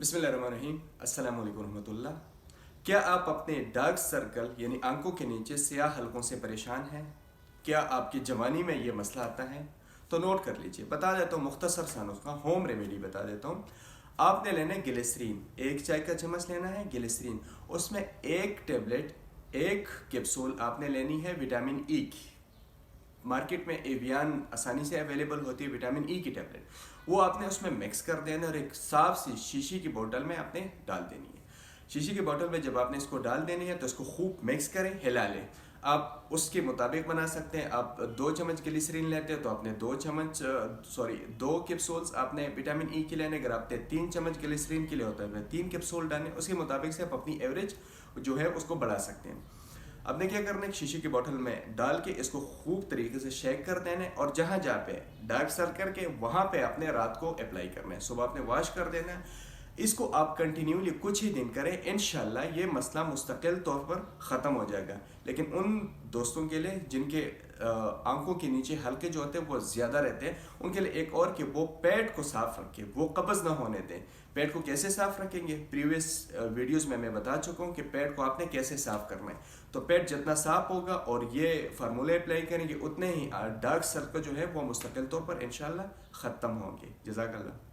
बिस्मिल्लाहिर्रहमानिर्रहीम। अस्सलाम वालेकुम रहमतुल्लाह। क्या आप अपने डार्क सर्कल यानी आंखों के नीचे स्याह हलकों से परेशान हैं? क्या आपकी जवानी में ये मसला आता है? तो नोट कर लीजिए, बता देता हूँ मुख्तसर सा नुस्खा, होम रेमेडी बता देता हूँ। आपने लेना है ग्लिसरीन, एक चाय का चम्मच लेना है ग्लिसरीन, उसमें एक टेबलेट, एक कैप्सूल आपने लेनी है विटामिन ई की। मार्केट में एवियन आसानी से अवेलेबल होती है विटामिन ई की टेबलेट, वो आपने उसमें मिक्स कर देना और एक साफ सी शीशी की बोतल में आपने डाल देनी है। शीशी की बोतल में जब आपने इसको डाल देनी है तो इसको खूब मिक्स करें, हिला लें। आप उसके मुताबिक बना सकते हैं। आप 2 चम्मच ग्लिसरीन लेते हैं तो आपने 2 कैप्सूल्स आपने विटामिन ई के लेने। अगर आपने 3 चम्मच ग्लिसरीन के लिए होता है 3 कैप्सूल डालें। उसके मुताबिक से आप अपनी एवरेज जो है उसको बढ़ा सकते हैं। आपने क्या करना है, शीशे की बोतल में डाल के इसको खूब तरीके से शेक कर देना है और जहाँ जहाँ पे डार्क सर्कल के वहाँ पे आपने रात को अप्लाई करना है, सुबह आपने वॉश कर देना है। इसको आप कंटिन्यूली कुछ ही दिन करें, इंशाल्लाह ये मसला मुस्तकिल तौर पर ख़त्म हो जाएगा। लेकिन उन दोस्तों के लिए जिनके आंखों के नीचे हल्के जो होते हैं वो ज़्यादा रहते हैं, उनके लिए एक और कि वो पेट को साफ़ रखें, वो कब्ज़ ना होने दें। पेट को कैसे साफ़ रखेंगे, प्रीवियस वीडियोस में मैं बता चुका हूँ कि पेट को आपने कैसे साफ़ करना है। तो पेट जितना साफ़ होगा और ये फार्मूले अप्लाई करेंगे उतने ही डार्क सर्कल जो है वो मुस्तकिल तौर पर इंशाल्लाह ख़त्म होंगे। जज़ाकल्लाह।